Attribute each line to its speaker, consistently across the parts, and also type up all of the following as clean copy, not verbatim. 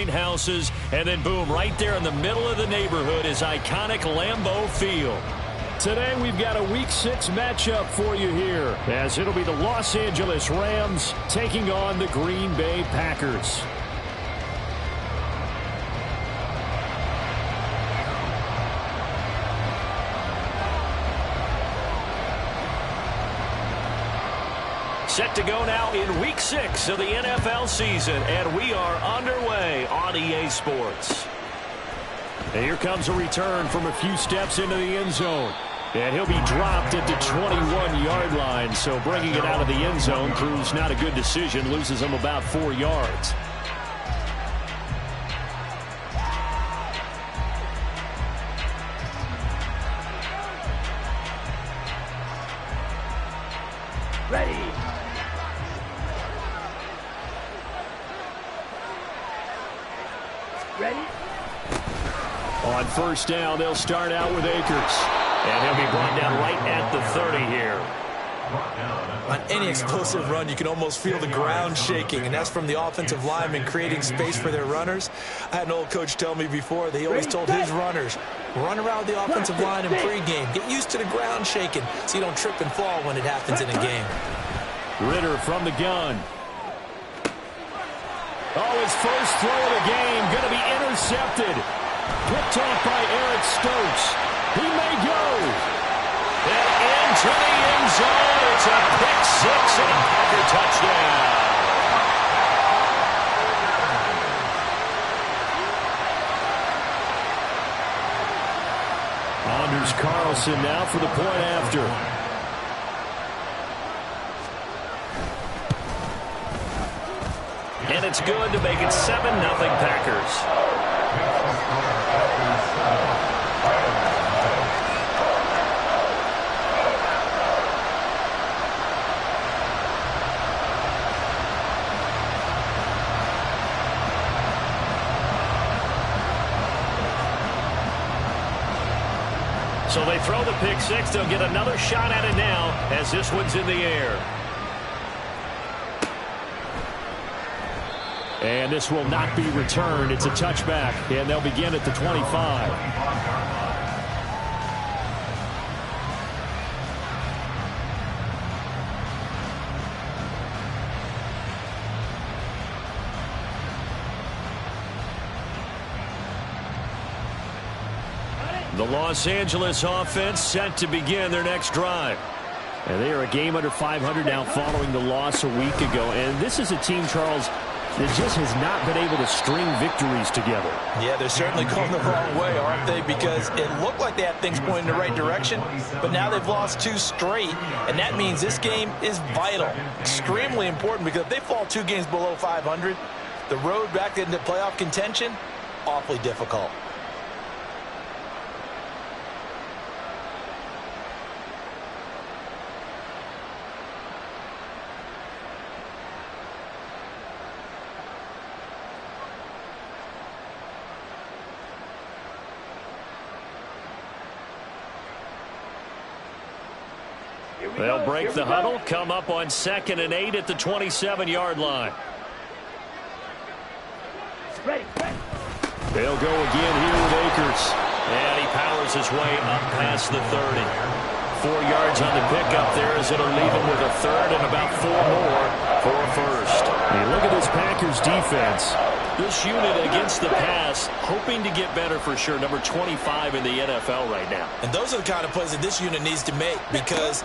Speaker 1: nine houses, and then boom, right there in the middle of the neighborhood is iconic Lambeau Field. Today we've got a Week 6 matchup for you here, as it'll be the Los Angeles Rams taking on the Green Bay Packers. Set to go now in Week 6 of the NFL season, and we are underway on EA Sports. And here comes a return from a few steps into the end zone. And he'll be dropped at the 21-yard line, so bringing it out of the end zone proves not a good decision, loses him about 4 yards.
Speaker 2: Ready. Ready?
Speaker 1: On first down, they'll start out with Akers. And he'll be brought down right at the 30 here.
Speaker 3: On any explosive run, you can almost feel the ground shaking, and that's from the offensive linemen creating space for their runners. I had an old coach tell me before, they always told his runners, run around the offensive line in pregame. Get used to the ground shaking so you don't trip and fall when it happens in a game.
Speaker 1: Ritter from the gun. Oh, his first throw of the game going to be intercepted. Picked off by Eric Stokes. He may go. And into the end zone. It's a pick six and a Packer touchdown. Anders Carlson now for the point after. And it's good to make it 7-0 Packers. So they throw the pick six. They'll get another shot at it now as this one's in the air. And this will not be returned. It's a touchback, and they'll begin at the 25. The Los Angeles offense set to begin their next drive. And they are a game under 500 now following the loss a week ago. And this is a team, Charles, that just has not been able to string victories together.
Speaker 3: Yeah, they're certainly going the wrong way, aren't they? Because it looked like they had things pointing in the right direction, but now they've lost 2 straight, and that means this game is vital, extremely important, because if they fall 2 games below 500, the road back into playoff contention, awfully difficult.
Speaker 1: They'll break the huddle, come up on 2nd and 8 at the 27-yard line. They'll go again here with Akers. And he powers his way up past the 30. 4 yards on the pickup there as it'll leave him with a third and about 4 more for a first. And look at this Packers defense. This unit against the pass, hoping to get better for sure. Number 25 in the NFL right now.
Speaker 3: And those are the kind of plays that this unit needs to make, because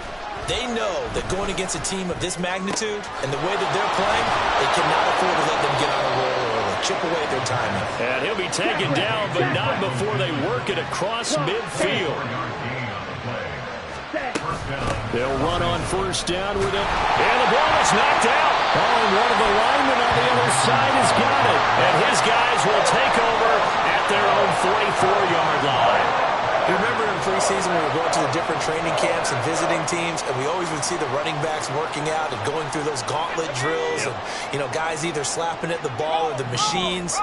Speaker 3: they know that going against a team of this magnitude and the way that they're playing, they cannot afford to let them get on a roll or chip away at their timing.
Speaker 1: And he'll be taken down, but not before they work it across midfield. They'll run on first down with it. And the ball is knocked out. Oh, and one of the linemen on the other side has got it. And his guys will take over at their own 44-yard line.
Speaker 3: You remember in preseason when we were going to the different training camps and visiting teams, and we always would see the running backs working out and going through those gauntlet drills, and, you know, guys either slapping at the ball or the machines.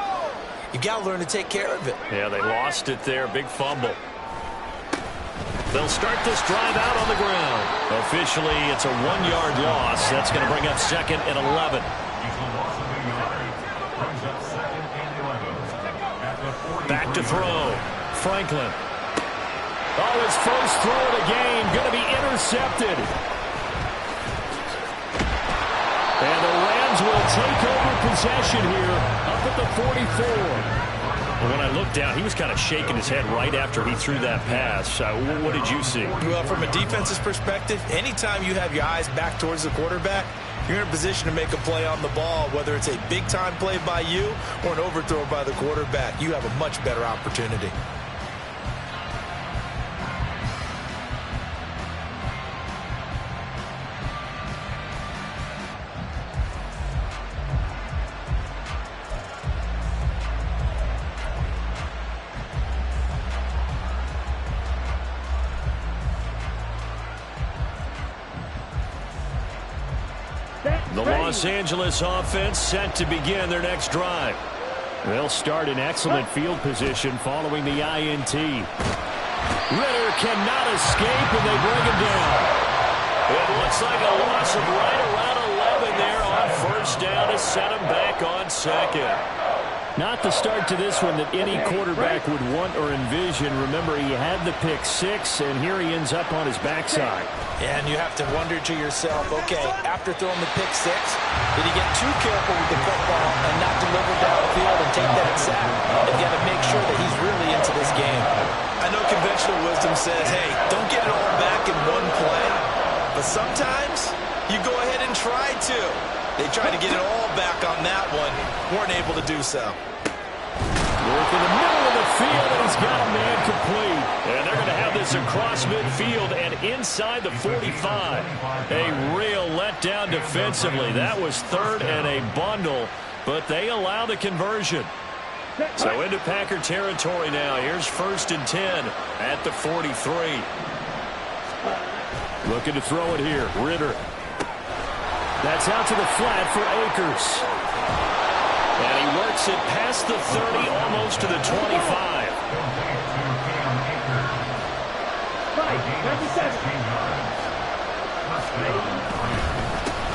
Speaker 3: You've got to learn to take care of it.
Speaker 1: Yeah, they lost it there. Big fumble. They'll start this drive out on the ground. Officially, it's a 1-yard loss. That's going to bring up 2nd and 11. to throw. Franklin. Oh, his first throw of the game going to be intercepted. And the Rams will take over possession here up at the 44. When I looked down, he was kind of shaking his head right after he threw that pass. What did you see?
Speaker 3: Well, from a defense's perspective, anytime you have your eyes back towards the quarterback, you're in a position to make a play on the ball, whether it's a big-time play by you or an overthrow by the quarterback. You have a much better opportunity.
Speaker 1: The Los Angeles offense set to begin their next drive. They'll start in excellent field position following the INT. Ridder cannot escape, and they bring him down. It looks like a loss of right around 11 there on first down to set him back on second. Not the start to this one that any quarterback would want or envision. Remember, he had the pick six, and here he ends up on his backside.
Speaker 3: And you have to wonder to yourself, okay, after throwing the pick six, did he get too careful with the football and not deliver downfield and take that sack? They've got to make sure that he's really into this game. I know conventional wisdom says, hey, don't get it all back in one play. But sometimes you go ahead and try to. They tried to get it all back on that one. Weren't able to do so.
Speaker 1: Work in the middle of the field, and he's got a man complete. And they're going to have this across midfield and inside the 45. A real letdown defensively. That was third and a bundle, but they allow the conversion. So into Packer territory now. Here's 1st and 10 at the 43. Looking to throw it here. Ridder. That's out to the flat for Akers. And he works it past the 30, almost to the 25.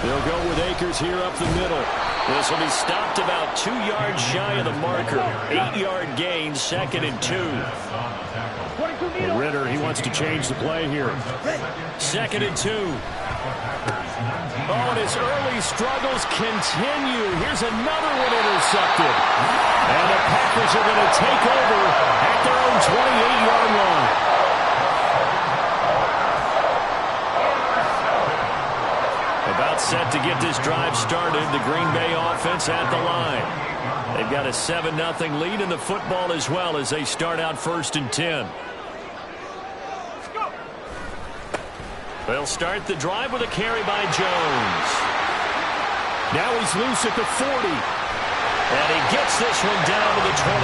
Speaker 1: They'll go with Akers here up the middle. This will be stopped about 2 yards shy of the marker. 8-yard gain, 2nd and 2. Ridder, he wants to change the play here. 2nd and 2. Oh, and his early struggles continue. Here's another one intercepted. And the Packers are going to take over at their own 28-yard line. About set to get this drive started. The Green Bay offense at the line. They've got a 7-0 lead in the football as well as they start out 1st and 10. They'll start the drive with a carry by Jones. Now he's loose at the 40. And he gets this one down to the 24.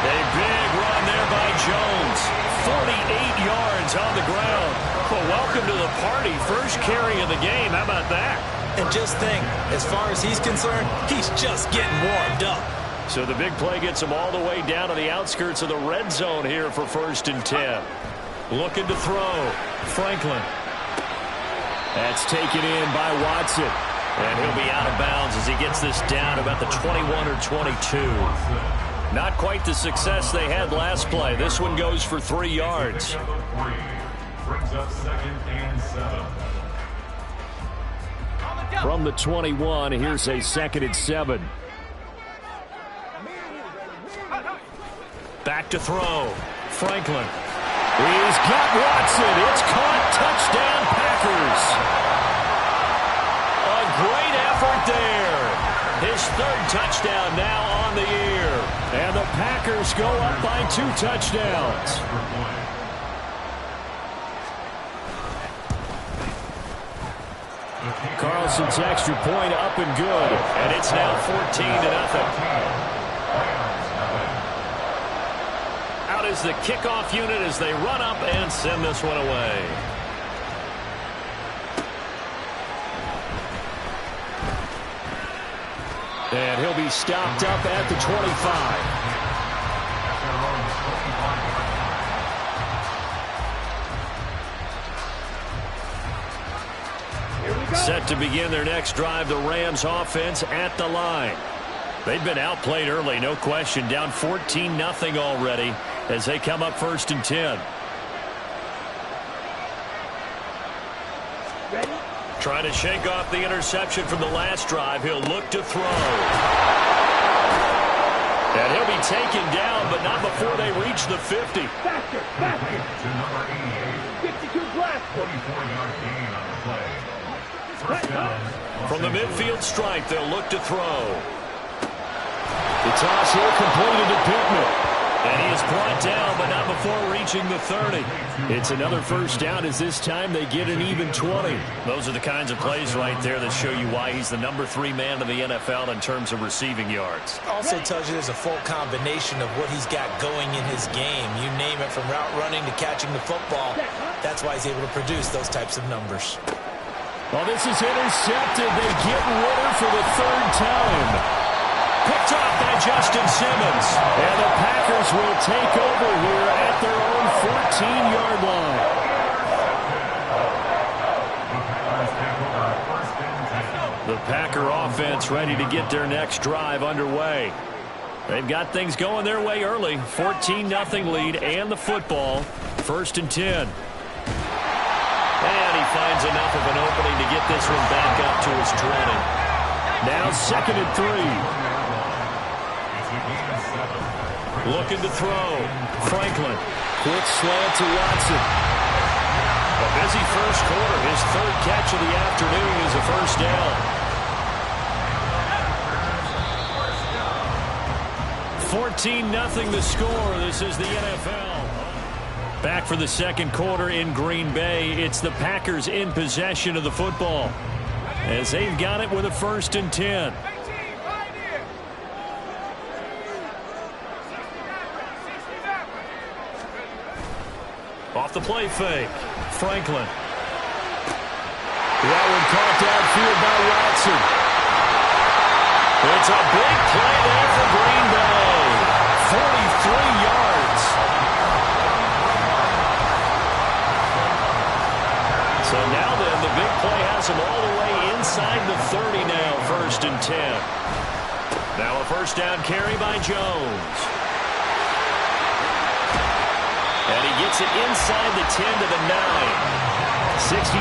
Speaker 1: A big run there by Jones. 48 yards on the ground. Well, welcome to the party. First carry of the game. How about that?
Speaker 3: And just think, as far as he's concerned, he's just getting warmed up.
Speaker 1: So the big play gets him all the way down to the outskirts of the red zone here for 1st and 10. Looking to throw. Franklin. That's taken in by Watson. And he'll be out of bounds as he gets this down about the 21 or 22. Not quite the success they had last play. This one goes for 3 yards.
Speaker 2: Brings up 2nd and 7.
Speaker 1: From the 21, here's a 2nd and 7. Back to throw. Franklin. He's got Watson. It's caught. Touchdown, Packers. A great effort there. His 3rd touchdown now on the year. And the Packers go up by 2 touchdowns. Carlson's extra point up and good. And it's now 14-0. Out is the kickoff unit as they run up and send this one away. And he'll be stopped up at the 25. Set to begin their next drive, the Rams offense at the line. They've been outplayed early, no question. Down 14-0 already as they come up 1st and 10.
Speaker 4: Ready?
Speaker 1: Trying to shake off the interception from the last drive. He'll look to throw. And he'll be taken down, but not before they reach the 50.
Speaker 4: Faster, faster.
Speaker 2: To number 88.
Speaker 4: 52 blast.
Speaker 2: 44-yard gain on the play. First down.
Speaker 1: From the midfield stripe, they'll look to throw. The toss here completed to Pittman. And he is brought down, but not before reaching the 30. It's another first down as this time they get an even 20. Those are the kinds of plays right there that show you why he's the number 3 man in the NFL in terms of receiving yards.
Speaker 3: Also tells you there's a full combination of what he's got going in his game. You name it, from route running to catching the football. That's why he's able to produce those types of numbers.
Speaker 1: Well, this is intercepted. They get Ritter for the 3rd time. Picked off by Justin Simmons. And the Packers will take over here at their own 14-yard line. The Packer offense ready to get their next drive underway. They've got things going their way early. 14-0 lead and the football. 1st and 10. And he finds enough of an opening to get this one back up to his 20. Now 2nd and 3. Looking to throw. Franklin. Quick slant to Watson. A busy first quarter. His 3rd catch of the afternoon is a first down. 14-0 the score. This is the NFL. Back for the 2nd quarter in Green Bay. It's the Packers in possession of the football as they've got it with a 1st and 10. Off the play fake. Franklin. That one caught downfield by Watson. It's a big play there for Green Bay. 43 yards. So now then, the big play has him all the way inside the 30 now. 1st and 10. Now a first down carry by Jones. And he gets it inside the 10 to the 9. 67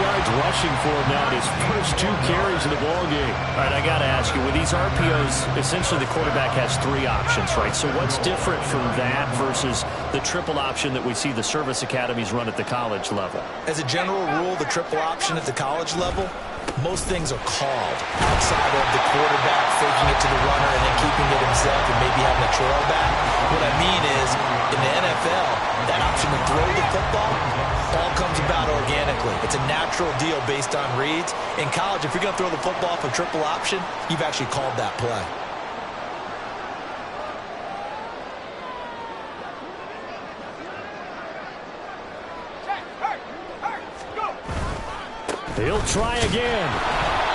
Speaker 1: yards rushing for him now in his first 2 carries of the ballgame. All right, I got to ask you, with these RPOs, essentially the quarterback has 3 options, right? So what's different from that versus the triple option that we see the service academies run at the college level?
Speaker 3: As a general rule, the triple option at the college level, most things are called outside of the quarterback faking it to the runner and then keeping it himself and maybe having a trail back. What I mean is, in the NFL, that option to throw the football all comes about organically. It's a natural deal based on reads. In college, if you're going to throw the football for triple option, you've actually called that play.
Speaker 1: He'll try again.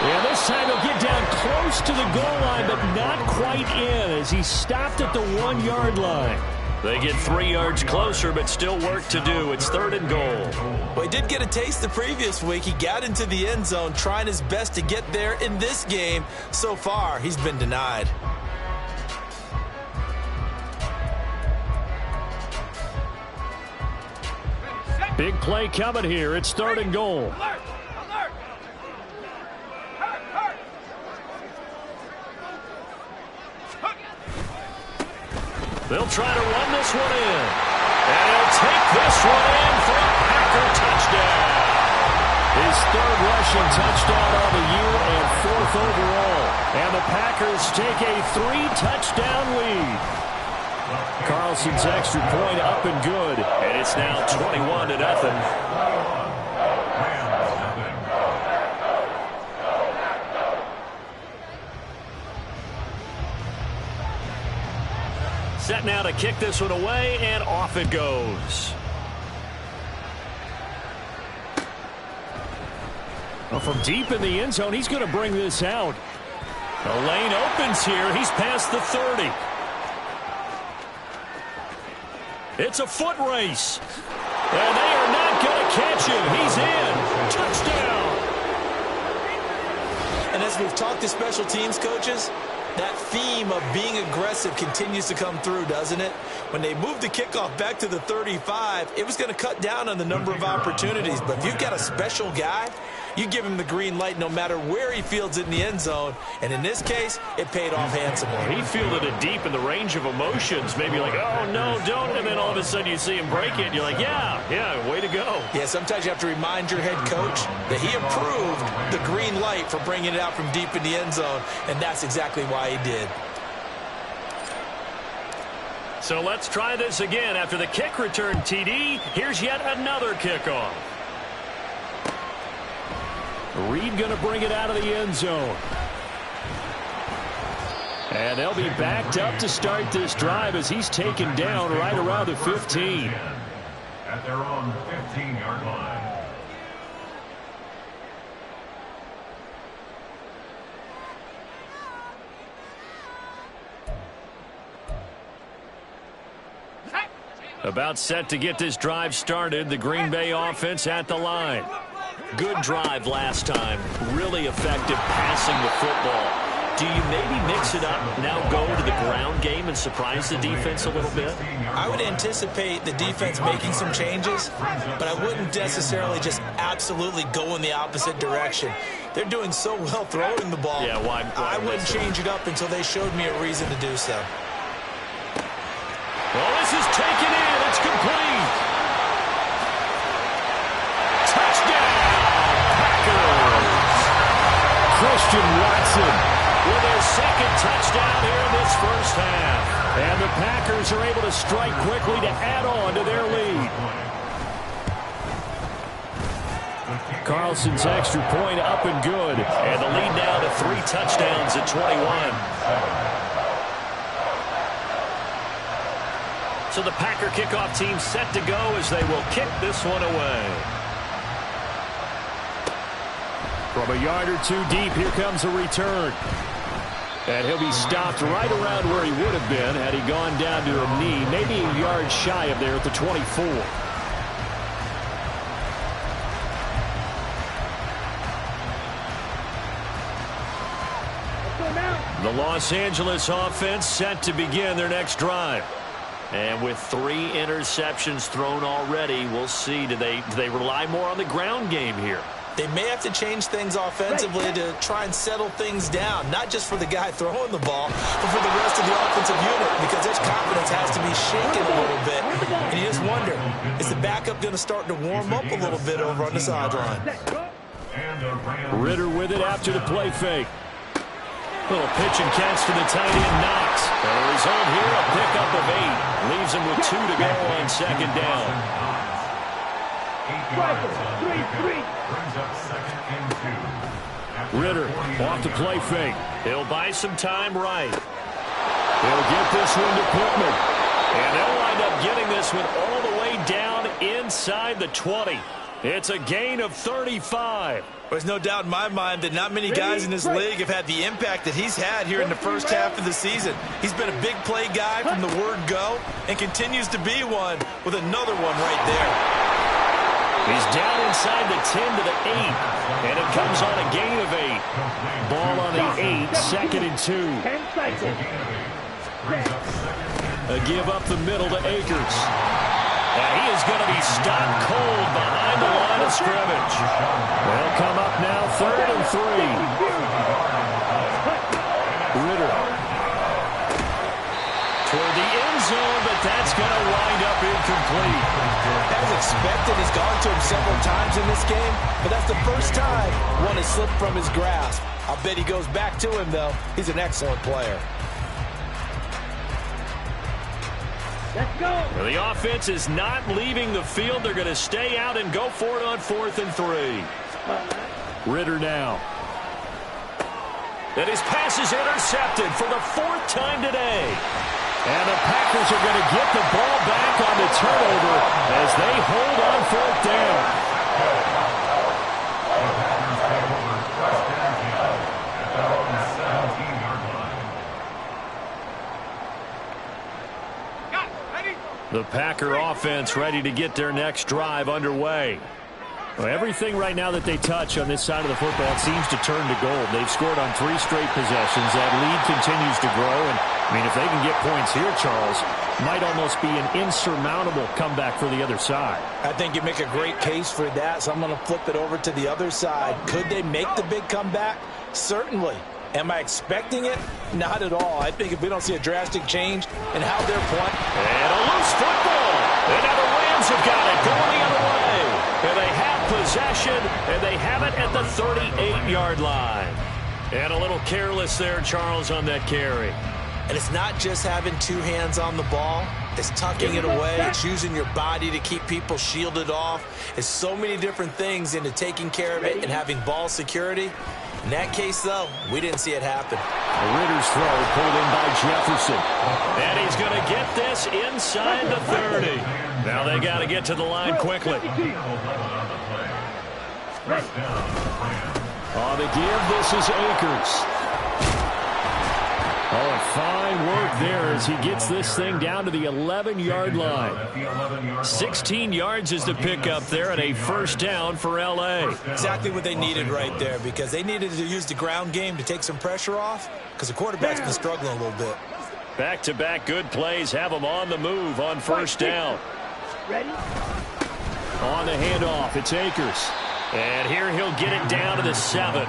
Speaker 1: And this time he'll get down close to the goal line, but not quite in as he stopped at the 1-yard line. They get 3 yards closer, but still work to do. It's 3rd and goal.
Speaker 3: Well, he did get a taste the previous week. He got into the end zone, trying his best to get there in this game. So far, he's been denied.
Speaker 1: Big play coming here. It's 3rd and goal. They'll try to run this one in. And he'll take this one in for a Packer touchdown. His 3rd rushing touchdown on the year and 4th overall. And the Packers take a 3-touchdown lead. Carlson's extra point up and good. And it's now 21-0. Set now to kick this one away, and off it goes. Well, from deep in the end zone, he's going to bring this out. The lane opens here. He's past the 30. It's a foot race. And they are not going to catch him. He's in. Touchdown.
Speaker 3: And as we've talked to special teams coaches, That theme of being aggressive continues to come through, doesn't it? When they moved the kickoff back to the 35, it was going to cut down on the number of opportunities. But if you've got a special guy, you give him the green light no matter where he fields it in the end zone. And in this case, it paid off handsomely.
Speaker 1: He fielded it deep in the range of emotions. Maybe like, oh, no, don't. And then all of a sudden you see him break it. And you're like, yeah, way to go.
Speaker 3: Yeah, sometimes you have to remind your head coach that he approved the green light for bringing it out from deep in the end zone. And that's exactly why he did.
Speaker 1: So let's try this again. After the kick return TD, here's yet another kickoff. Reed going to bring it out of the end zone. And they'll be backed up to start this drive as he's taken down right around the 15.
Speaker 2: At their own 15-yard line.
Speaker 1: About set to get this drive started. The Green Bay offense at the line. Good drive last time. Really effective passing the football. Do you maybe mix it up, now go to the ground game and surprise the defense a little bit?
Speaker 3: I would anticipate the defense making some changes, but I wouldn't necessarily just absolutely go in the opposite direction. They're doing so well throwing the ball.
Speaker 1: Yeah, why
Speaker 3: I wouldn't change it up until they showed me a reason to do so.
Speaker 1: Well, this is taken in. It's complete. Touchdown, Packers. Christian Watson with his second touchdown here in this first half. And the Packers are able to strike quickly to add on to their lead. Carlson's extra point up and good. And the lead now to 3 touchdowns at 21. So the Packer kickoff team set to go as they will kick this one away. From a yard or two deep, here comes a return. And he'll be stopped right around where he would have been had he gone down to a knee, maybe a yard shy of there at the 24. The Los Angeles offense set to begin their next drive. And with 3 interceptions thrown already, we'll see. Do they rely more on the ground game here?
Speaker 3: They may have to change things offensively to try and settle things down, not just for the guy throwing the ball, but for the rest of the offensive unit, because his confidence has to be shaken a little bit. And you just wonder, is the backup going to start to warm up a little bit over on the sideline?
Speaker 1: Ritter with it after the play fake. Little pitch and catch to the tight end, Knox. And the result here, a pickup of 8. Leaves him with 2 to go on second down. Ritter off the play fake. He'll buy some time right. He'll get this one to Pittman. And they'll wind up getting this one all the way down inside the 20. It's a gain of 35.
Speaker 3: There's no doubt in my mind that not many guys in this league have had the impact that he's had here in the first half of the season. He's been a big play guy from the word go and continues to be one with another one right there.
Speaker 1: He's down inside the 10 to the 8, and it comes on a gain of 8. Ball on the 8, 2nd and 2. A give up the middle to Akers. And he is going to be stopped cold behind the line of scrimmage. They'll come up now 3rd and 3. Ritter toward the end zone, but that's going to wind up incomplete.
Speaker 3: As expected, he's gone to him several times in this game, but that's the first time one has slipped from his grasp. I'll bet he goes back to him, though. He's an excellent player.
Speaker 1: Let's go. Well, the offense is not leaving the field. They're going to stay out and go for it on 4th and 3. Ritter now. And his pass is intercepted for the 4th time today. And the Packers are going to get the ball back on the turnover as they hold on 4th down. The Packer offense ready to get their next drive underway. Well, everything right now that they touch on this side of the football seems to turn to gold. They've scored on 3 straight possessions. That lead continues to grow. And, I mean, if they can get points here, Charles, might almost be an insurmountable comeback for the other side.
Speaker 3: I think you make a great case for that, so I'm going to flip it over to the other side. Could they make the big comeback? Certainly. Am I expecting it? Not at all. I think if we don't see a drastic change in how they're playing.
Speaker 1: And a loose football. And now the Rams have got it going the other way. And they have possession, and they have it at the 38-yard line. And a little careless there, Charles, on that carry.
Speaker 3: And it's not just having 2 hands on the ball. It's tucking it away. It's using your body to keep people shielded off. It's so many different things into taking care of it and having ball security. In that case, though, we didn't see it happen.
Speaker 1: Ritter's throw pulled in by Jefferson. And he's going to get this inside the 30. Now they got to get to the line quickly. On the give, this is Akers. Oh, and fine work there as he gets this thing down to the 11-yard line. 16 yards is the pickup there and a first down for L.A.
Speaker 3: Exactly what they needed right there, because they needed to use the ground game to take some pressure off, because the quarterback's been struggling a little bit.
Speaker 1: Back-to-back good plays have them on the move on first down.
Speaker 4: Ready?
Speaker 1: On the handoff, it's Akers. And here he'll get it down to the 7.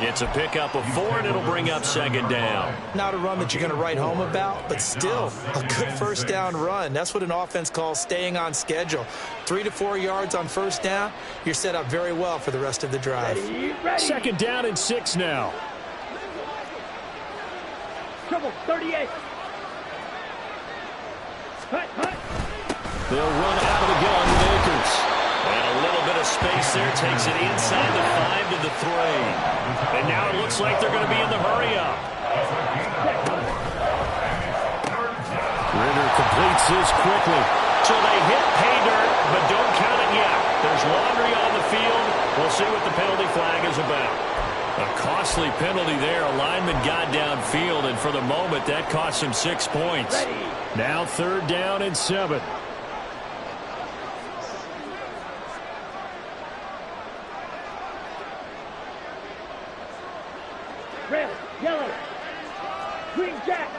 Speaker 1: It's a pickup of 4, and it'll bring up second down.
Speaker 3: Not a run that you're going to write home about, but still a good first down run. That's what an offense calls staying on schedule. 3 to 4 yards on first down, you're set up very well for the rest of the drive.
Speaker 4: Ready.
Speaker 1: Second down and 6 now.
Speaker 4: Trouble, 38. Hut.
Speaker 1: They'll run out of the gun with Akers. And a little bit of space there takes it inside the 5 to the 3. And now it looks like they're going to be in the hurry-up. Ritter completes this quickly. So they hit pay dirt, but don't count it yet. There's laundry on the field. We'll see what the penalty flag is about. A costly penalty there. A lineman got downfield, and for the moment, that cost him 6 points. Now third down and 7.
Speaker 4: Red, yellow, green jack.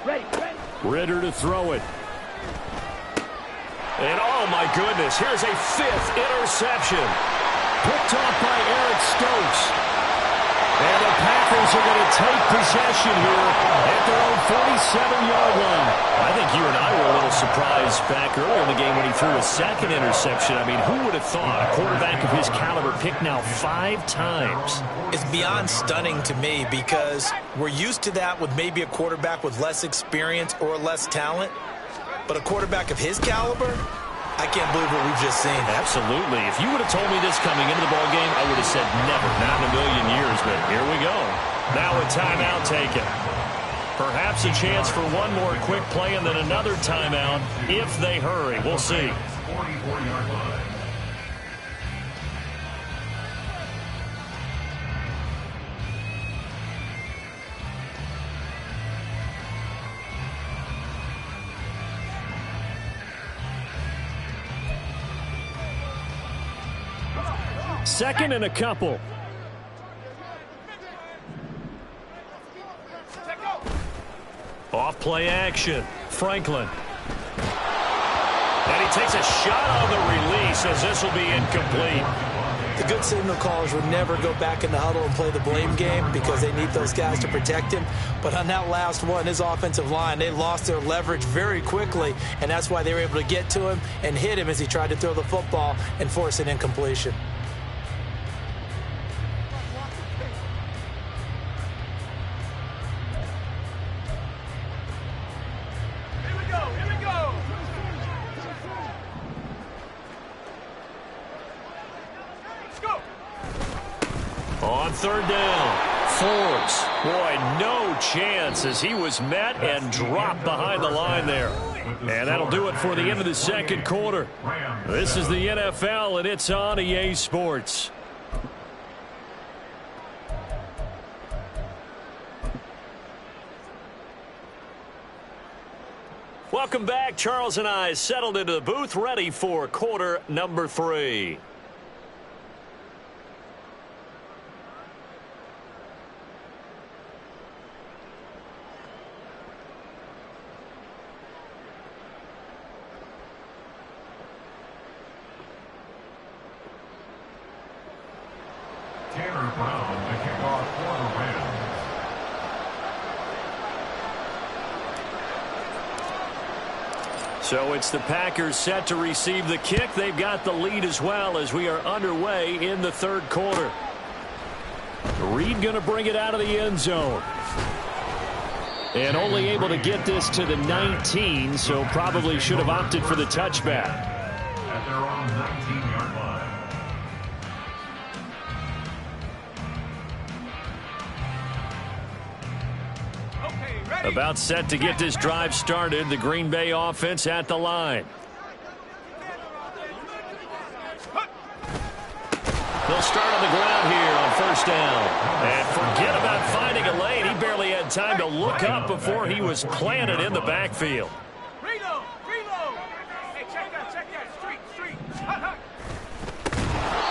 Speaker 4: Ready.
Speaker 1: Ritter to throw it. And oh my goodness, here's a 5th interception. Picked off by Eric Stokes. And the Packers are going to take possession here at their own 47-yard line. I think you and I were a little surprised back earlier in the game when he threw a 2nd interception. I mean, who would have thought a quarterback of his caliber picked now 5 times?
Speaker 3: It's beyond stunning to me, because we're used to that with maybe a quarterback with less experience or less talent. But a quarterback of his caliber, I can't believe what we've just seen.
Speaker 1: Absolutely. If you would have told me this coming into the ballgame, I would have said never, not in a million years. But here we go. Now a timeout taken. Perhaps a chance for one more quick play and then another timeout if they hurry. We'll see.
Speaker 2: 44-yard line.
Speaker 1: Second and a couple. Off play action. Franklin. And he takes a shot on the release as this will be incomplete.
Speaker 3: The good signal callers would never go back in the huddle and play the blame game, because they need those guys to protect him. But on that last one, his offensive line, they lost their leverage very quickly, and that's why they were able to get to him and hit him as he tried to throw the football and force an incompletion.
Speaker 1: On third down, Forbes. Boy, no chance as he was met and dropped behind the line there. And that'll do it for the end of the second quarter. This is the NFL, and it's on EA Sports. Welcome back. Charles and I settled into the booth, ready for quarter number 3.
Speaker 2: Tanner Brown, the kickoff for the Rams.
Speaker 1: So it's the Packers set to receive the kick. They've got the lead as well as we are underway in the third quarter. Reed going to bring it out of the end zone. And only able to get this to the 19, so probably should have opted for the touchback.
Speaker 2: At their own 19-yard line.
Speaker 1: About set to get this drive started. The Green Bay offense at the line. They'll start on the ground here on first down. And forget about finding a lane. He barely had time to look up before he was planted in the backfield.
Speaker 5: Reload! Hey, check that. Street.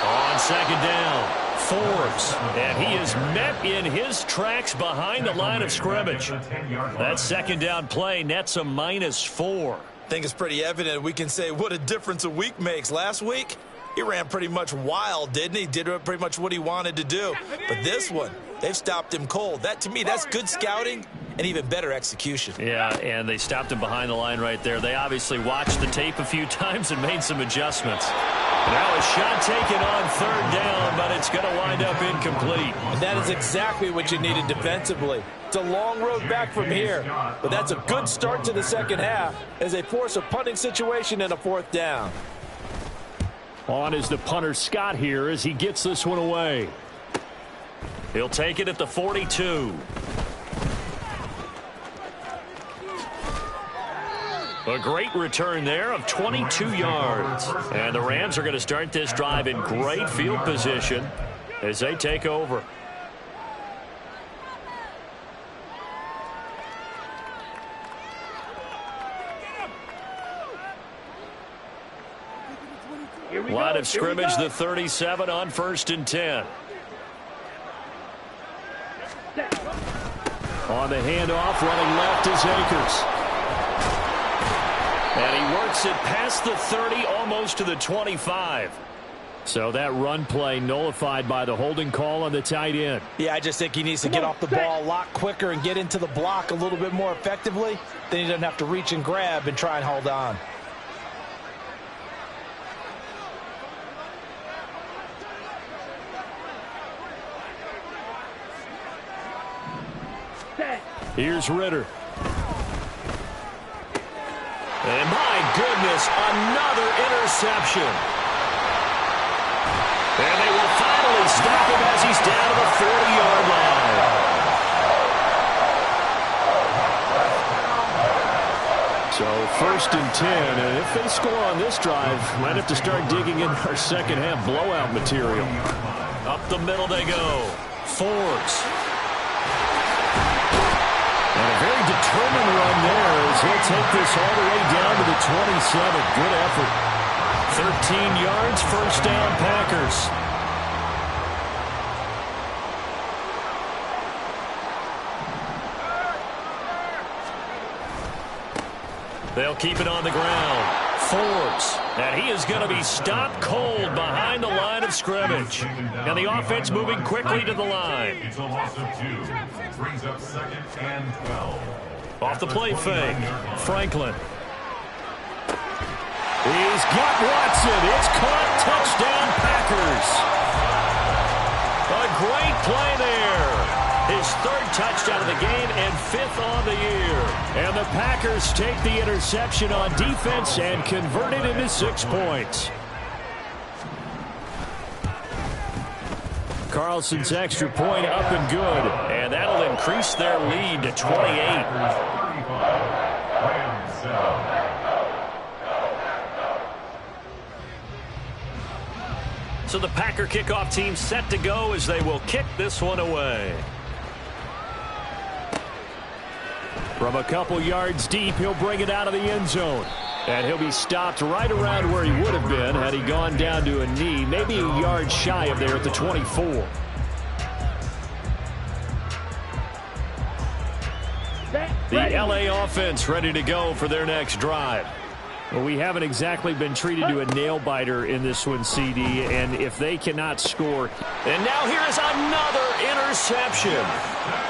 Speaker 1: On second down, Forbes. And he is met in his tracks behind the line of scrimmage. That second down play nets a -4.
Speaker 3: I think it's pretty evident we can say what a difference a week makes. Last week, he ran pretty much wild, didn't he? Did pretty much what he wanted to do. But this one, they've stopped him cold. That, to me, that's good scouting and even better execution.
Speaker 1: Yeah, and they stopped him behind the line right there. They obviously watched the tape a few times and made some adjustments. Now a shot taken on third down, but it's going to wind up incomplete.
Speaker 3: And that is exactly what you needed defensively. It's a long road back from here, but that's a good start to the second half as they force a punting situation and a fourth down.
Speaker 1: On is the punter Scott here as he gets this one away. He'll take it at the 42. A great return there of 22 yards. And the Rams are going to start this drive in great field position as they take over. Line of scrimmage, the 37 on 1st and 10. On the handoff, running left is Akers. And he works it past the 30, almost to the 25. So that run play nullified by the holding call on the tight end.
Speaker 3: Yeah, I just think he needs to get off the ball a lot quicker and get into the block a little bit more effectively. Then he doesn't have to reach and grab and try and hold on.
Speaker 1: Here's Ritter. And my goodness, another interception. And they will finally stop him as he's down to the 40-yard line. So 1st and 10, and if they score on this drive, might have to start digging in our second half blowout material. Up the middle they go. Forbes. And a very determined run there as he'll take this all the way down to the 27. Good effort. 13 yards, first down, Packers. They'll keep it on the ground. Forbes. And he is going to be stopped cold behind the line of scrimmage. And the offense moving quickly to the line.
Speaker 2: It's a loss of 2. Brings up 2nd and 12.
Speaker 1: Off the play fake. Franklin. He's got Watson. It's caught. Touchdown, Packers. A great play there. His 3rd touchdown of the game and 5th on the year. And the Packers take the interception on defense and convert it into 6 points. Carlson's extra point up and good. And that'll increase their lead to 28. So the Packer kickoff team set to go as they will kick this one away. From a couple yards deep, he'll bring it out of the end zone. And he'll be stopped right around where he would have been had he gone down to a knee, maybe a yard shy of there at the 24. The LA offense ready to go for their next drive. Well, we haven't exactly been treated to a nail-biter in this one, CD, and if they cannot score. And now here is another interception.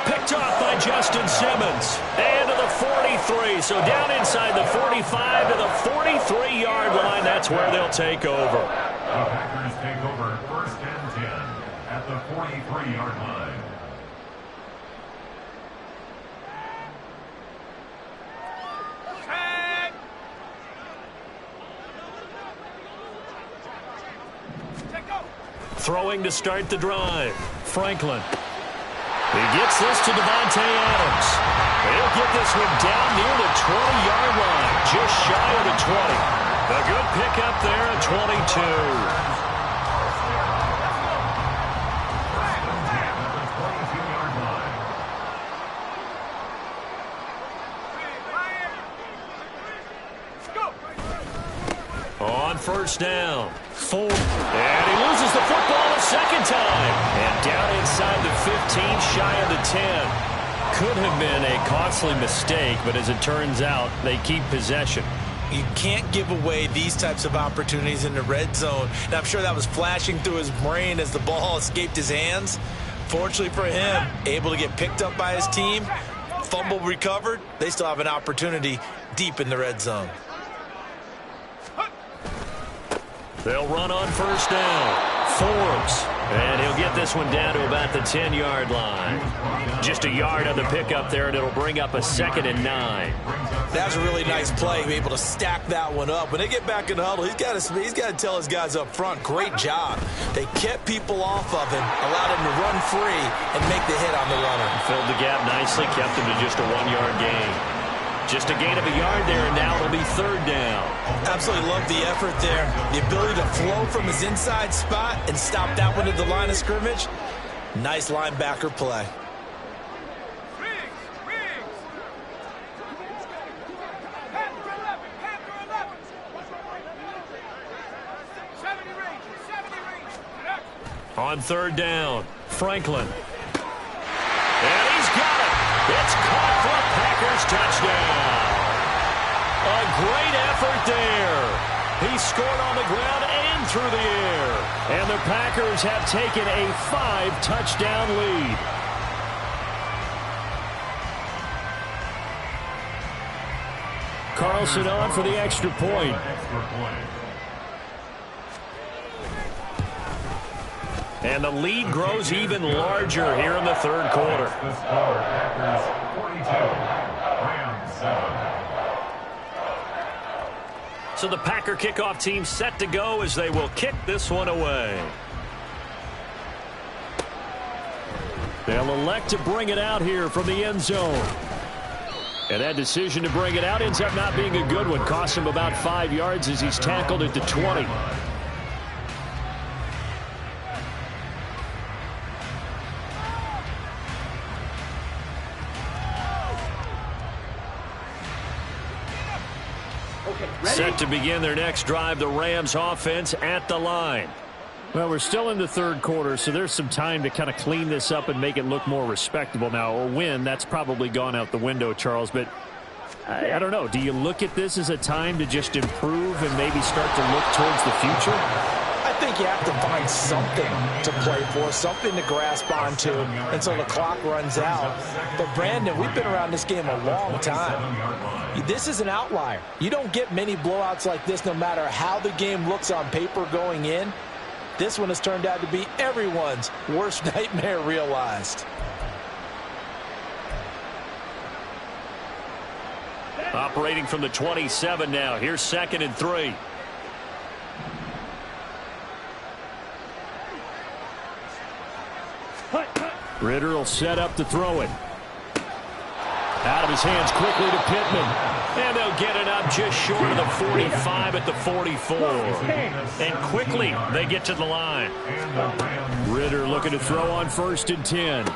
Speaker 1: Picked off by Justin Simmons. And to the 43, so down inside the 45 to the 43-yard line. That's where they'll take over.
Speaker 2: The Packers take over 1st and 10 at the 43-yard line.
Speaker 1: Throwing to start the drive. Franklin. He gets this to Davante Adams. He'll get this one down near the 20-yard line, just shy of the 20. A good pickup there at 22. On 1st down, 4. And he loses the football a second time. And down inside the 15, shy of the 10. Could have been a costly mistake, but as it turns out, they keep possession.
Speaker 3: You can't give away these types of opportunities in the red zone. And I'm sure that was flashing through his brain as the ball escaped his hands. Fortunately for him, able to get picked up by his team, fumble recovered. They still have an opportunity deep in the red zone.
Speaker 1: They'll run on 1st down. Forbes. And he'll get this one down to about the 10-yard line. Just a yard on the pickup there, and it'll bring up a 2nd and 9.
Speaker 3: That's a really nice play, able to stack that one up. When they get back in the huddle, he's got to tell his guys up front, great job. They kept people off of him, allowed him to run free and make the hit on the runner.
Speaker 1: Filled the gap nicely, kept him to just a 1-yard gain. Just a gain of a yard there, and now it'll be 3rd down.
Speaker 3: Absolutely love the effort there. The ability to flow from his inside spot and stop that one at the line of scrimmage. Nice linebacker play.
Speaker 1: On 3rd down, Franklin. And he's got it. It's caught for a Packers touchdown. A great effort there. He scored on the ground and through the air. And the Packers have taken a 5-touchdown lead. Carlson on for the extra point. And the lead grows even larger here in the 3rd quarter.
Speaker 2: The score, Packers 42, Rams 7.
Speaker 1: So the Packer kickoff team set to go as they will kick this one away. They'll elect to bring it out here from the end zone. And that decision to bring it out ends up not being a good one. Costs him about 5 yards as he's tackled at the 20. Set to begin their next drive, the Rams offense at the line. Well, we're still in the 3rd quarter, so there's some time to kind of clean this up and make it look more respectable. Now, a win, that's probably gone out the window, Charles, but I don't know. Do you look at this as a time to just improve and maybe start to look towards the future?
Speaker 3: I think you have to find something to play for, something to grasp onto until the clock runs out. But, Brandon, we've been around this game a long time. This is an outlier. You don't get many blowouts like this no matter how the game looks on paper going in. This one has turned out to be everyone's worst nightmare realized.
Speaker 1: Operating from the 27 now. Here's 2nd and 3. Ritter will set up to throw it. Out of his hands quickly to Pittman. And they'll get it up just short of the 45 at the 44. And quickly they get to the line. Ritter looking to throw on 1st and 10.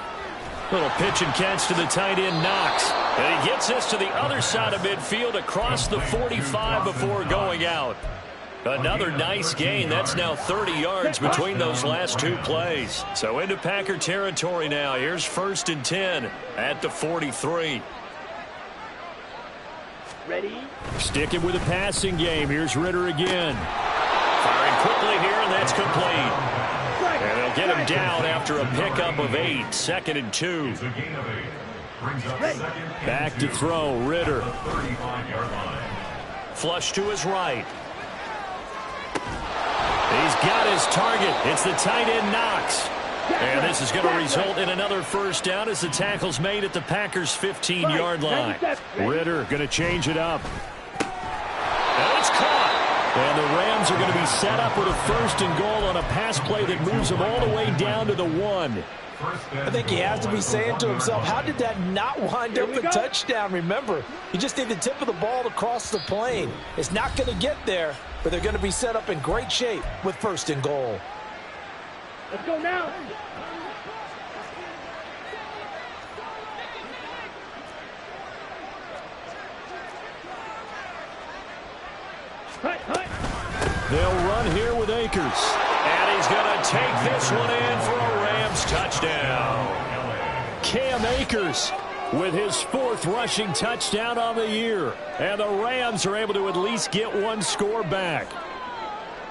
Speaker 1: Little pitch and catch to the tight end, Knox. And he Gets this to the other side of midfield across the 45 before going out. Another nice gain. That's now 30 yards between those last two plays. So into Packer territory now. Here's 1st and 10 at the 43.
Speaker 4: Ready?
Speaker 1: Sticking with the passing game. Here's Ritter again. Firing quickly here, and that's complete. And they'll get him down after a pickup of 8. 2nd and 2.
Speaker 2: It's a gain of 8. Brings up 2nd and
Speaker 1: Back to
Speaker 2: 2
Speaker 1: throw. Ritter.
Speaker 2: at the 35-yard line.
Speaker 1: Flush to his right. He's got his target. It's the tight end Knox. And this is going to result in another first down as the tackle's made at the Packers' 15-yard line. Ritter going to change it up. And it's caught. And the Rams are going to be set up with a 1st and goal on a pass play that moves them all the way down to the 1.
Speaker 3: I think he has to be saying to himself, how did that not wind up a touchdown? Remember, he just need the tip of the ball to cross the plane. It's not going to get there, but they're going to be set up in great shape with 1st and goal.
Speaker 4: Let's go now.
Speaker 1: They'll run here with Akers. And he's going to take this one in for a Rams touchdown. Cam Akers with his 4th rushing touchdown on the year. And the Rams are able to at least get one score back.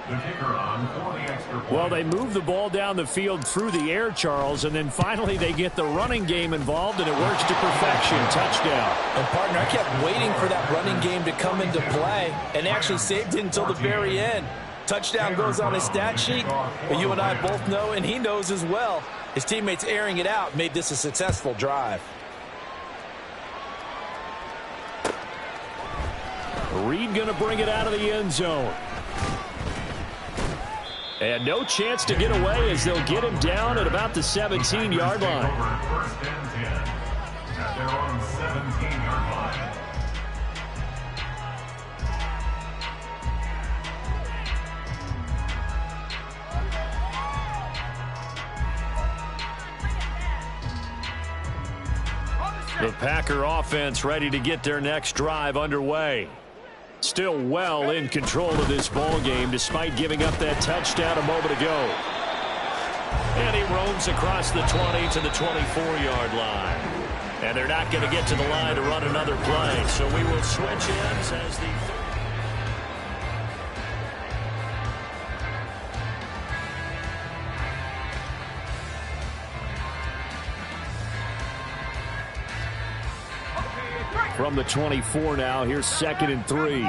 Speaker 2: The kicker on for the extra point.
Speaker 1: Well, they move the ball down the field through the air, Charles, and then finally they get the running game involved, and it works to perfection. Touchdown.
Speaker 3: And, partner, I kept waiting for that running game to come into play and actually saved it until the very end. Touchdown goes on his stat sheet, but you and I both know, and he knows as well, his teammates airing it out made this a successful drive.
Speaker 1: Reed going to bring it out of the end zone. And no chance to get away as they'll get him down at about the 17-yard line.
Speaker 2: 1st and 10 at their own 17-yard line.
Speaker 1: The Packer offense ready to get their next drive underway. Still well in control of this ball game despite giving up that touchdown a moment ago. And he roams across the 20 to the 24-yard line. And they're not going to get to the line to run another play. So we will switch ends as the... From the 24 now, here's 2nd and 3.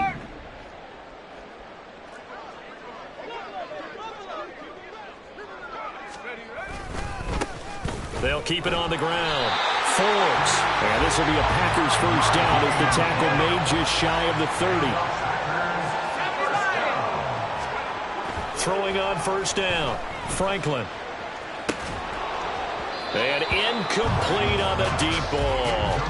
Speaker 1: They'll keep it on the ground. Forbes. And this will be a Packers first down as the tackle made just shy of the 30. Throwing on first down. Franklin. And incomplete on the deep ball.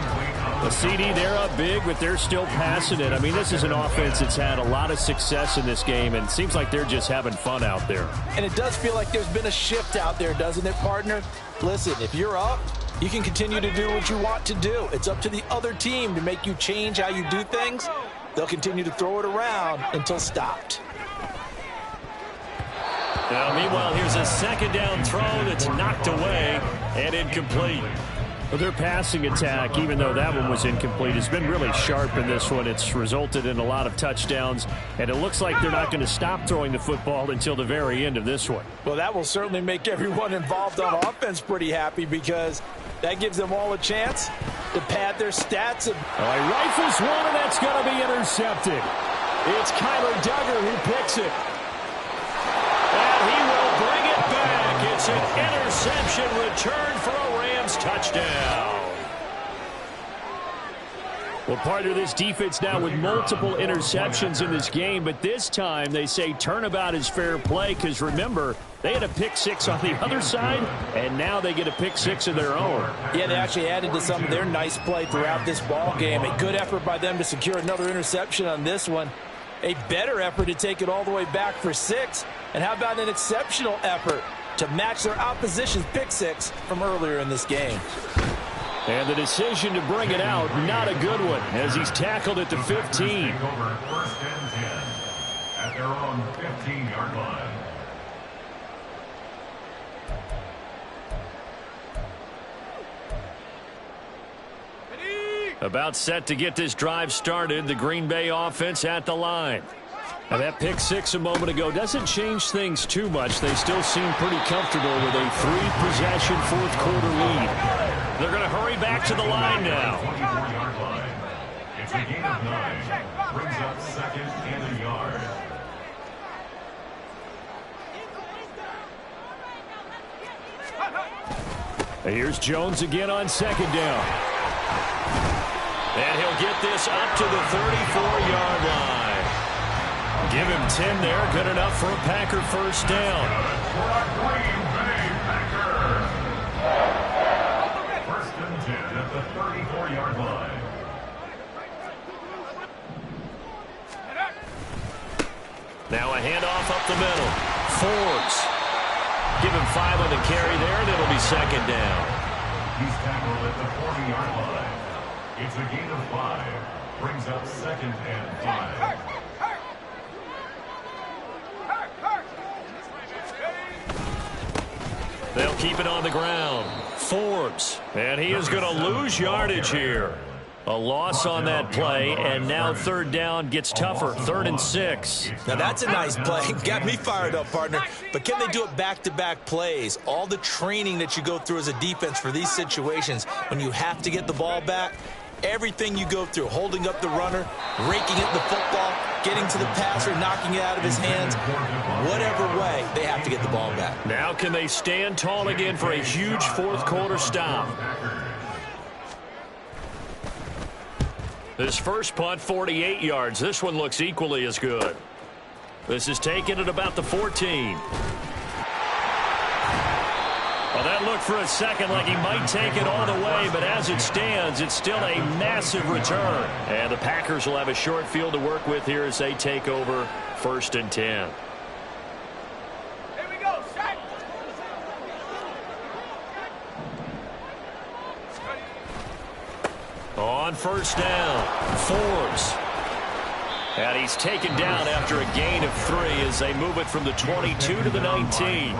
Speaker 1: The CD, they're up big, but they're still passing it. I mean, this is an offense that's had a lot of success in this game, and it seems like they're just having fun out there.
Speaker 3: And it does feel like there's been a shift out there, doesn't it, partner? Listen, if you're up, you can continue to do what you want to do. It's up to the other team to make you change how you do things. They'll continue to throw it around until stopped.
Speaker 1: Now, meanwhile, here's a 2nd down throw that's knocked away and incomplete. Their passing attack, even though that one was incomplete, has been really sharp in this one. It's resulted in a lot of touchdowns, and it looks like they're not going to stop throwing the football until the very end of this one.
Speaker 3: Well, that will certainly make everyone involved on offense pretty happy because that gives them all a chance to pad their stats.
Speaker 1: He rifles one, and that's going to be intercepted. It's Kyler Duggar who picks it. And he will bring it back. It's an interception return for a Rams touchdown. Well, partner, this defense now with multiple interceptions in this game, but this time they say turnabout is fair play because, remember, they had a pick 6 on the other side, and now they get a pick 6 of their own.
Speaker 3: Yeah, they actually added to some of their nice play throughout this ball game. A good effort by them to secure another interception on this one. A better effort to take it all the way back for 6. And how about an exceptional effort to match their opposition's pick 6 from earlier in this game?
Speaker 1: And the decision to bring it out, not a good one, as he's tackled at the 15.
Speaker 2: Take over first and 10 at their own 15-yard line.
Speaker 1: About set to get this drive started, the Green Bay offense at the line. And that pick six a moment ago doesn't change things too much. They still seem pretty comfortable with a three-possession fourth-quarter lead. They're going to hurry back to the line now.
Speaker 2: 24-yard line. It's a gain of 9. Brings up second and a yard.
Speaker 1: And here's Jones again on second down. And he'll get this up to the 34-yard line. Give him 10 there. Good enough for a Packer first down.
Speaker 2: Green Bay Packers. First and 10 at the 34-yard line.
Speaker 1: Now a handoff up the middle. Forbes. Give him 5 on the carry there, and it'll be second down.
Speaker 2: He's tackled at the 40-yard line. It's a gain of 5. Brings up second and 5.
Speaker 1: They'll keep it on the ground. Forbes. And he is going to lose yardage here. A loss on that play, and now third down gets tougher. 3rd and 6.
Speaker 3: Now that's a nice play. Got me fired up, partner. But can they do it back-to-back plays? All the training that you go through as a defense for these situations, when you have to get the ball back, everything you go through, holding up the runner, raking at the football, getting to the passer, knocking it out of his hands, whatever way, they have to get the ball back.
Speaker 1: Now can they stand tall again for a huge fourth-quarter stop? This first punt, 48 yards. This one looks equally as good. This is taken at about the 14. Well, that looked for a second like he might take it all the way, but as it stands, it's still a massive return. And the Packers will have a short field to work with here as they take over 1st and 10.
Speaker 5: Here we go, set.
Speaker 1: On first down, Forbes. And he's taken down after a gain of 3 as they move it from the 22 to the 19.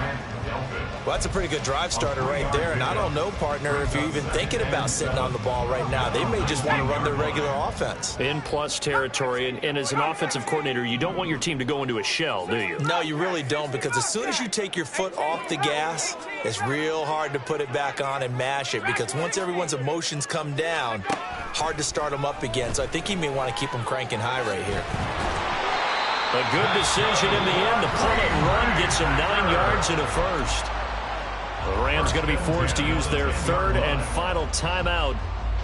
Speaker 3: Well, that's a pretty good drive starter right there. And I don't know, partner, if you're even thinking about sitting on the ball right now. They may just want to run their regular offense.
Speaker 1: In plus territory, and as an offensive coordinator, you don't want your team to go into a shell, do you?
Speaker 3: No, you really don't, because as soon as you take your foot off the gas, it's real hard to put it back on and mash it, because once everyone's emotions come down, hard to start them up again. So I think he may want to keep them cranking high right here.
Speaker 1: A good decision in the end. The pull and run gets him 9 yards and a first. The Rams going to be forced to use their 3rd and final timeout.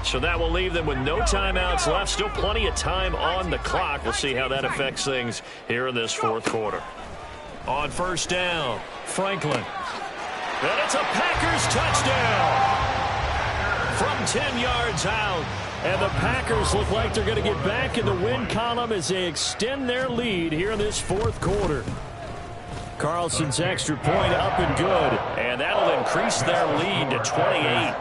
Speaker 1: So that will leave them with no timeouts left. Still plenty of time on the clock. We'll see how that affects things here in this fourth quarter. On first down, Franklin. And it's a Packers touchdown from 10 yards out. And the Packers look like they're going to get back in the win column as they extend their lead here in this fourth quarter. Carlson's extra point up and good. And that'll increase their lead to 28.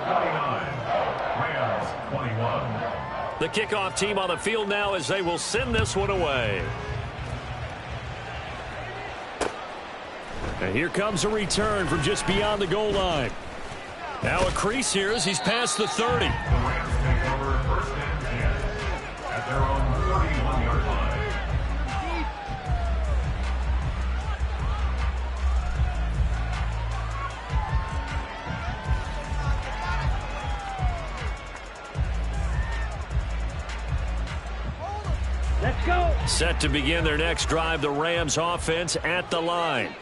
Speaker 2: Rams 21.
Speaker 1: The kickoff team on the field now as they will send this one away. And here comes a return from just beyond the goal line. Now a crease here as he's past the 30.
Speaker 2: The Rams take over 1st and 10 at their own 31-yard line.
Speaker 4: Let's go.
Speaker 1: Set to begin their next drive, the Rams offense at the line.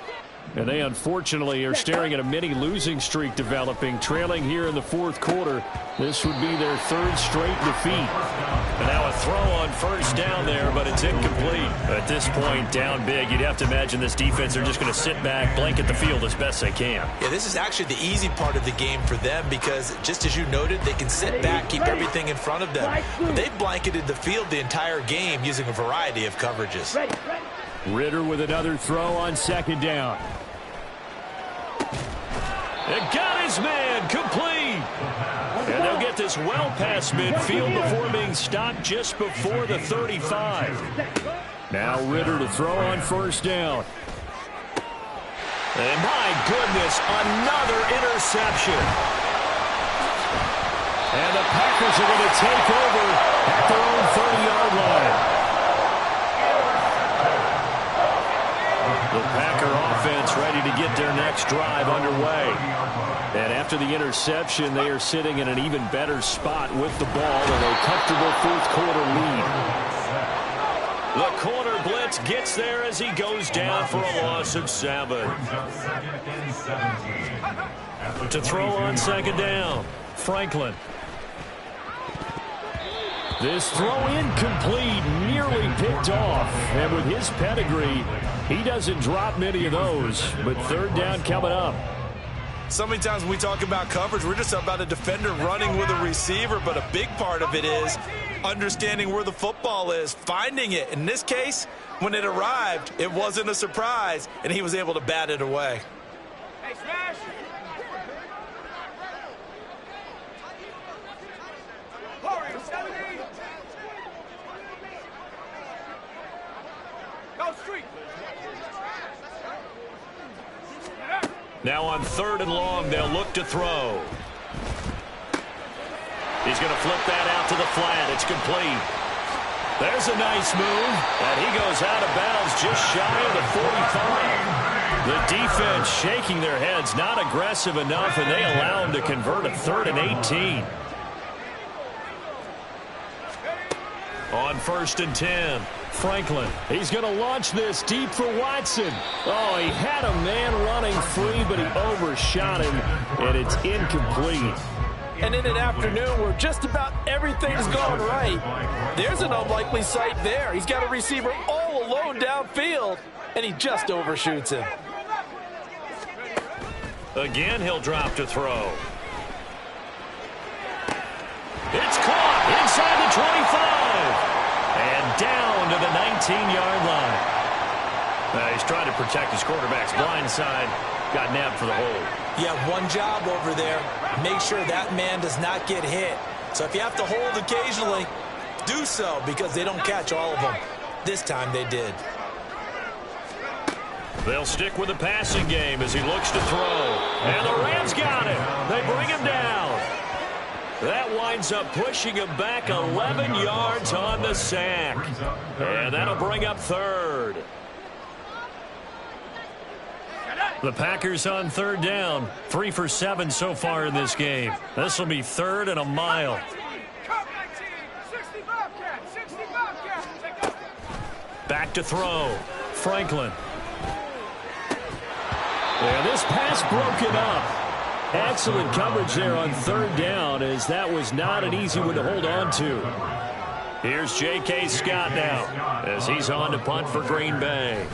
Speaker 1: And they unfortunately are staring at a mini losing streak developing, trailing here in the fourth quarter. This would be their 3rd straight defeat. And now a throw on first down there, but it's incomplete. At this point, down big, you'd have to imagine this defense are just going to sit back, blanket the field as best they can.
Speaker 3: Yeah, this is actually the easy part of the game for them because, just as you noted, they can sit back, keep everything in front of them. But they've blanketed the field the entire game using a variety of coverages.
Speaker 4: Ready.
Speaker 1: Ritter with another throw on second down. It got his man complete. And they'll get this well past midfield before being stopped just before the 35. Now Ritter to throw on first down. And my goodness, another interception. And the Packers are going to take over at their own 30-yard line. The Packer offense ready to get their next drive underway. And after the interception, they are sitting in an even better spot with the ball in a comfortable fourth-quarter lead. The corner blitz gets there as he goes down for a loss of 7. To throw on second down, Franklin. This throw incomplete, nearly picked off. And with his pedigree, he doesn't drop many of those. But third down coming up.
Speaker 3: So many times when we talk about coverage, we're just about a defender running with a receiver, but a big part of it is understanding where the football is, finding it. In this case, when it arrived, it wasn't a surprise, and he was able to bat it away.
Speaker 5: Hey, smash! Hurry, 70! Go street!
Speaker 1: Now on third and long, they'll look to throw. He's going to flip that out to the flat. It's complete. There's a nice move, and he goes out of bounds just shy of the 45. The defense shaking their heads, not aggressive enough, and they allow him to convert a 3rd and 18. On 1st and 10, Franklin. He's going to launch this deep for Watson. Oh, he had a man running free, but he overshot him, and it's incomplete.
Speaker 3: And in an afternoon where just about everything's going right, there's an unlikely sight there. He's got a receiver all alone downfield, and he just overshoots him.
Speaker 1: Again, he'll drop to throw. It's caught inside the 25. And down to the 19-yard line. He's trying to protect his quarterback's blind side. Got nabbed for the hold.
Speaker 3: Yeah, one job over there. Make sure that man does not get hit. So if you have to hold occasionally, do so because they don't catch all of them. This time they did.
Speaker 1: They'll stick with the passing game as he looks to throw. And the Rams got him. They bring him down. That winds up pushing him back 11 yards on the sack. And that'll bring up third. The Packers on third down. 3 for 7 so far in this game. This will be 3rd and a mile. Back to throw. Franklin. And this pass broken up. Excellent coverage there on third down, as that was not an easy one to hold on to. Here's J.K. Scott now as he's on to punt for Green Bay.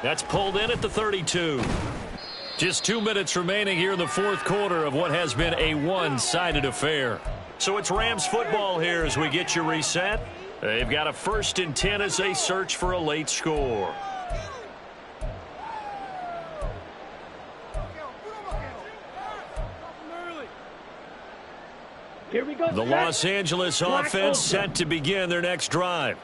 Speaker 1: That's pulled in at the 32. Just 2 minutes remaining here in the fourth quarter of what has been a one-sided affair. So it's Rams football here as we get you reset. They've got a 1st and 10 as they search for a late score.
Speaker 4: Here we go.
Speaker 1: The Los Angeles offense set to begin their next drive.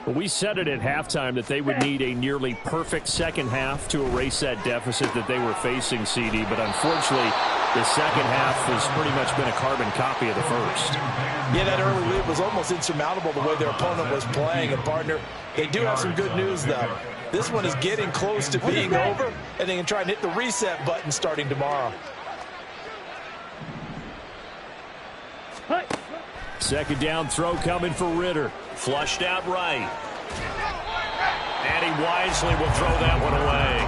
Speaker 6: Well, we said it at halftime that they would need a nearly perfect second half to erase that deficit that they were facing, CD. But unfortunately, the second half has pretty much been a carbon copy of the first.
Speaker 3: Yeah, that early lead was almost insurmountable the way their opponent was playing. And, partner, they do have some good news, though. This one is getting close to being over, and they can try and hit the reset button starting tomorrow.
Speaker 1: Second down throw coming for Ritter. Flushed out right. And he wisely will throw that one away.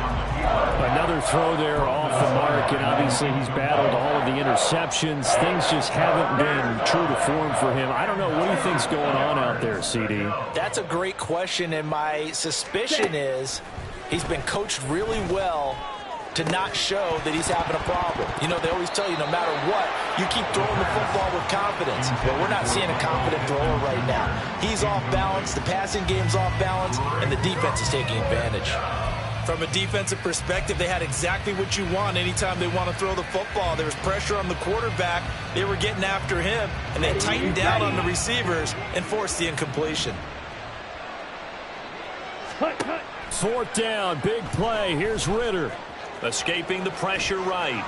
Speaker 6: Another throw there off the mark, and obviously he's battled all of the interceptions. Things just haven't been true to form for him. I don't know. What do you think's going on out there, CD?
Speaker 3: That's a great question, and my suspicion is he's been coached really well to not show that he's having a problem. You know, they always tell you no matter what, you keep throwing the football with confidence. But we're not seeing a confident thrower right now. He's off balance, the passing game's off balance, and the defense is taking advantage. From a defensive perspective, they had exactly what you want anytime they want to throw the football. There was pressure on the quarterback. They were getting after him, and they tightened down on the receivers and forced the incompletion.
Speaker 6: Fourth down, big play. Here's Ritter.
Speaker 1: Escaping the pressure right.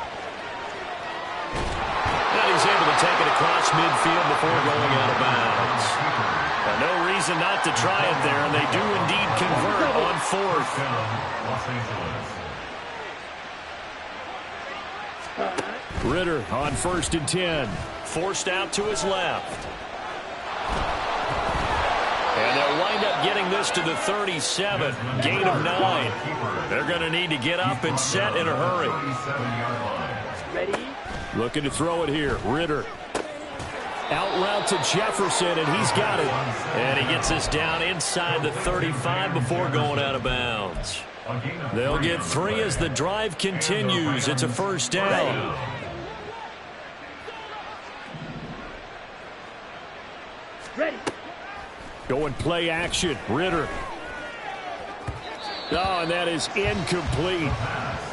Speaker 1: And he's able to take it across midfield before going out of bounds. No reason not to try it there, and they do indeed convert on fourth.
Speaker 6: Ritter on 1st and 10.
Speaker 1: Forced out to his left. And they'll wind up getting this to the 37. Gain of 9. They're going to need to get up and set in a hurry.
Speaker 4: Ready?
Speaker 6: Looking to throw it here. Ritter. Out route to Jefferson, and he's got it.
Speaker 1: And he gets this down inside the 35 before going out of bounds. They'll get 3 as the drive continues. It's a first down.
Speaker 4: Ready?
Speaker 6: Going play action. Ritter. Oh, and that is incomplete.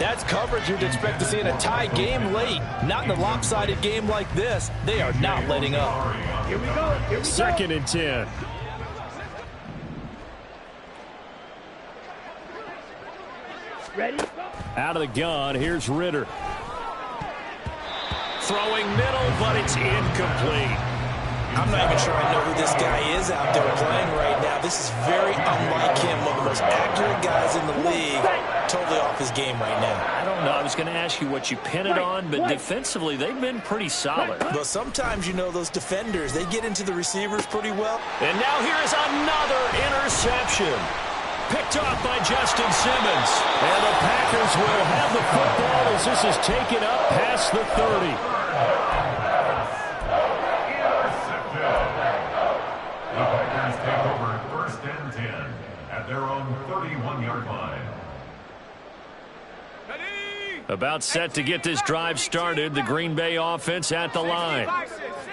Speaker 3: That's coverage you'd expect to see in a tie game late. Not in a lopsided game like this. They are not letting up.
Speaker 4: Here we go. Here we go.
Speaker 6: 2nd and 10.
Speaker 4: Ready?
Speaker 6: Out of the gun, here's Ritter.
Speaker 1: Throwing middle, but it's incomplete.
Speaker 3: I'm not even sure I know who this guy is out there playing right now. This is very unlike him. One of the most accurate guys in the league. Totally off his game right now.
Speaker 1: I don't know. I was going to ask you what you pin it on, but defensively, they've been pretty solid.
Speaker 3: Well, sometimes, you know, those defenders, they get into the receivers pretty well.
Speaker 1: And now here is another interception. Picked off by Justin Simmons.
Speaker 6: And the Packers will have the football as this is taken up past the 30.
Speaker 2: The Packers take over 1st and 10 at their own 31-yard line.
Speaker 1: About set to get this drive started. The Green Bay offense at the line.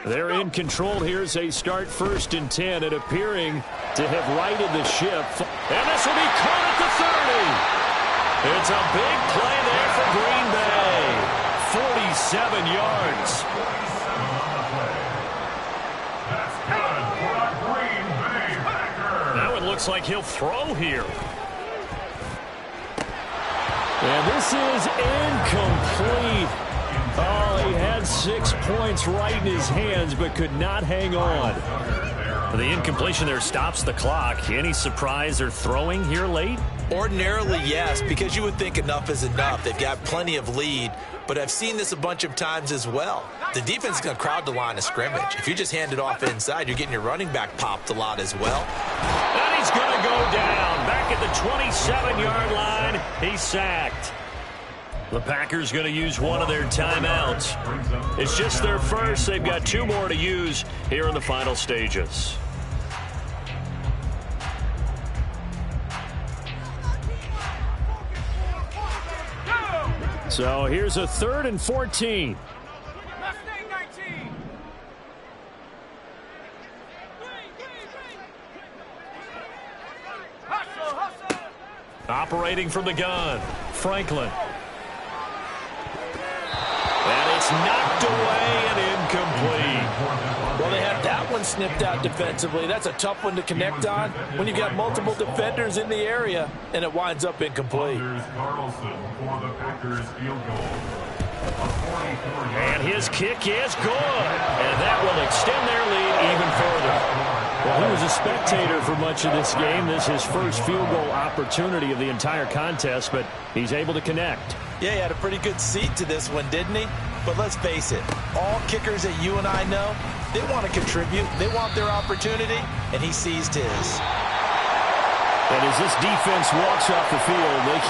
Speaker 6: They're in control here as they start 1st and 10 and appearing to have righted the ship.
Speaker 1: And this will be caught at the 30. It's a big play there for Green Bay. 47 yards.
Speaker 2: That's good for the Green Bay Packers.
Speaker 1: Now it looks like he'll throw here.
Speaker 6: And this is incomplete. Oh, he had 6 points right in his hands, but could not hang on.
Speaker 1: The incompletion there stops the clock. Any surprise they're throwing here late?
Speaker 3: Ordinarily, yes, because you would think enough is enough. They've got plenty of lead, but I've seen this a bunch of times as well. The defense is going to crowd the line of scrimmage. If you just hand it off inside, you're getting your running back popped a lot as well.
Speaker 1: And he's going to go down. Back at the 27-yard line, he's sacked. The Packers going to use one of their timeouts. It's just their first. They've got 2 more to use here in the final stages.
Speaker 6: So here's a 3rd and 14.
Speaker 5: Mustang 19. Hustle, hustle.
Speaker 1: Operating from the gun, Franklin. And it's knocked away and incomplete.
Speaker 3: Well, they have that one snipped out defensively. That's a tough one to connect on when you've got multiple defenders in the area, and it winds up incomplete.
Speaker 2: Anders Carlson for the Packers field goal.
Speaker 1: And his kick is good. And that will extend their lead even further.
Speaker 6: Well, he was a spectator for much of this game. This is his first field goal opportunity of the entire contest, but he's able to connect.
Speaker 3: Yeah, he had a pretty good seat to this one, didn't he? But let's face it, all kickers that you and I know, they want to contribute. They want their opportunity, and he seized his.
Speaker 6: And as this defense walks off the field, they